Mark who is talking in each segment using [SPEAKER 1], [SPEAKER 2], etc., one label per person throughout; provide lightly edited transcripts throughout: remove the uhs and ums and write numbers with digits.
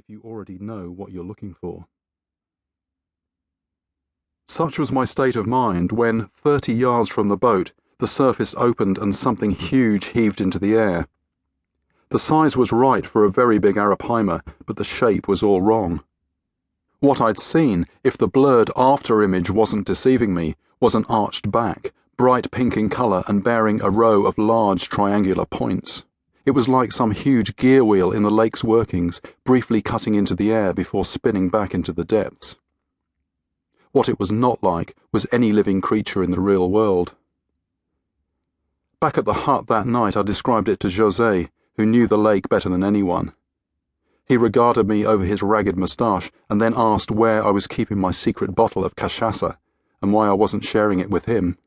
[SPEAKER 1] if you already know what you're looking for. Such was my state of mind when, 30 yards from the boat, the surface opened and something huge heaved into the air. The size was right for a very big arapaima, but the shape was all wrong. What I'd seen, if the blurred after-image wasn't deceiving me, was an arched back, bright pink in colour and bearing a row of large triangular points. It was like some huge gear wheel in the lake's workings, briefly cutting into the air before spinning back into the depths. What it was not like was any living creature in the real world. Back at the hut that night I described it to José, who knew the lake better than anyone. He regarded me over his ragged moustache and then asked where I was keeping my secret bottle of cachaça and why I wasn't sharing it with him.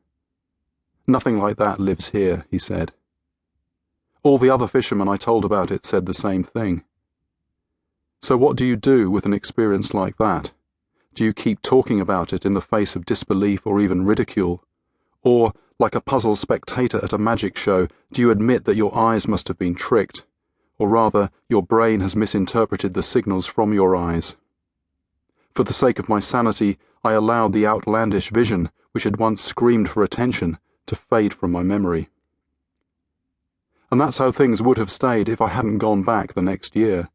[SPEAKER 1] "Nothing like that lives here," he said. All the other fishermen I told about it said the same thing. So what do you do with an experience like that? Do you keep talking about it in the face of disbelief or even ridicule? Or, like a puzzled spectator at a magic show, do you admit that your eyes must have been tricked? Or rather, your brain has misinterpreted the signals from your eyes? For the sake of my sanity, I allowed the outlandish vision, which had once screamed for attention, to fade from my memory. And that's how things would have stayed if I hadn't gone back the next year.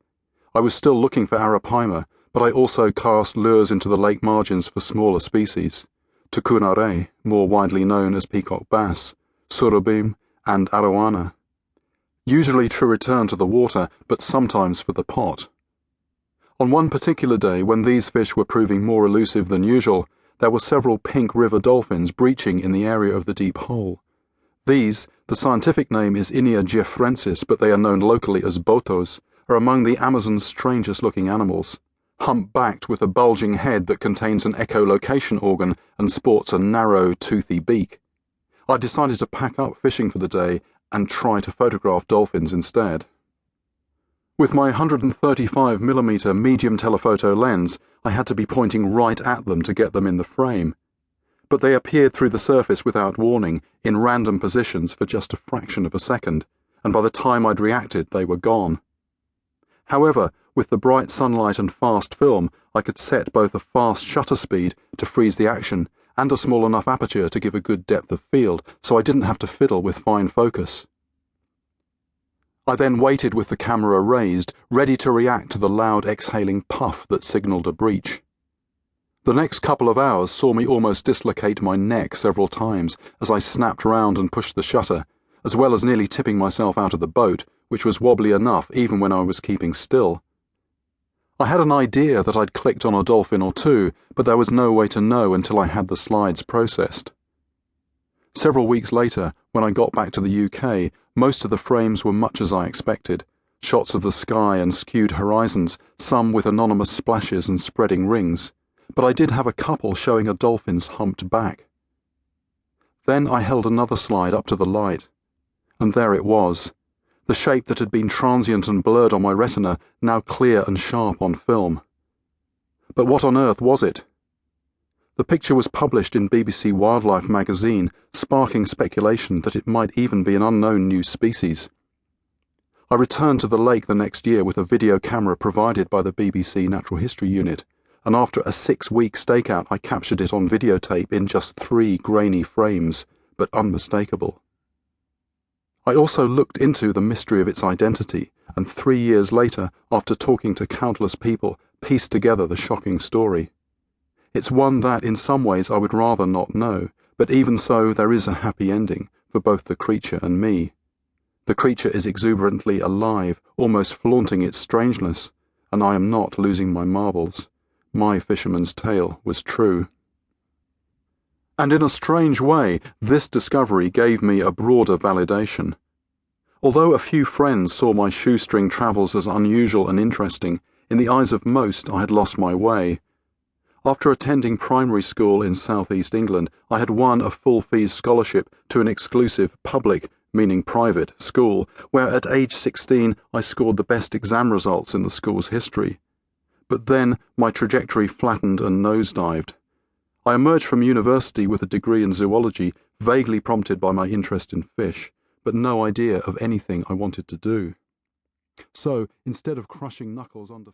[SPEAKER 1] I was still looking for arapaima, but I also cast lures into the lake margins for smaller species, tucunaré, more widely known as peacock bass, surubim, and arowana. Usually to return to the water, but sometimes for the pot. On one particular day, when these fish were proving more elusive than usual, there were several pink river dolphins breaching in the area of the deep hole. These, the scientific name is Inia geoffrensis, but they are known locally as botos, are among the Amazon's strangest-looking animals. Hump-backed with a bulging head that contains an echolocation organ and sports a narrow, toothy beak. I decided to pack up fishing for the day and try to photograph dolphins instead. With my 135mm medium telephoto lens, I had to be pointing right at them to get them in the frame. But they appeared through the surface without warning, in random positions for just a fraction of a second, and by the time I'd reacted, they were gone. However, with the bright sunlight and fast film, I could set both a fast shutter speed to freeze the action and a small enough aperture to give a good depth of field, so I didn't have to fiddle with fine focus. I then waited with the camera raised, ready to react to the loud exhaling puff that signalled a breach. The next couple of hours saw me almost dislocate my neck several times as I snapped round and pushed the shutter, as well as nearly tipping myself out of the boat, which was wobbly enough even when I was keeping still. I had an idea that I'd clicked on a dolphin or two, but there was no way to know until I had the slides processed. Several weeks later, when I got back to the UK, most of the frames were much as I expected, shots of the sky and skewed horizons, some with anonymous splashes and spreading rings, but I did have a couple showing a dolphin's humped back. Then I held another slide up to the light, and there it was, the shape that had been transient and blurred on my retina, now clear and sharp on film. But what on earth was it? The picture was published in BBC Wildlife magazine, sparking speculation that it might even be an unknown new species. I returned to the lake the next year with a video camera provided by the BBC Natural History Unit, and after a 6-week stakeout I captured it on videotape in just 3 grainy frames, but unmistakable. I also looked into the mystery of its identity, and 3 years later, after talking to countless people, pieced together the shocking story. It's one that, in some ways, I would rather not know, but even so, there is a happy ending for both the creature and me. The creature is exuberantly alive, almost flaunting its strangeness, and I am not losing my marbles. My fisherman's tale was true. And in a strange way, this discovery gave me a broader validation. Although a few friends saw my shoestring travels as unusual and interesting, in the eyes of most I had lost my way. After attending primary school in southeast England, I had won a full-fees scholarship to an exclusive public, meaning private, school, where at age 16 I scored the best exam results in the school's history. But then my trajectory flattened and nosedived. I emerged from university with a degree in zoology, vaguely prompted by my interest in fish, but no idea of anything I wanted to do. So, instead of crushing knuckles under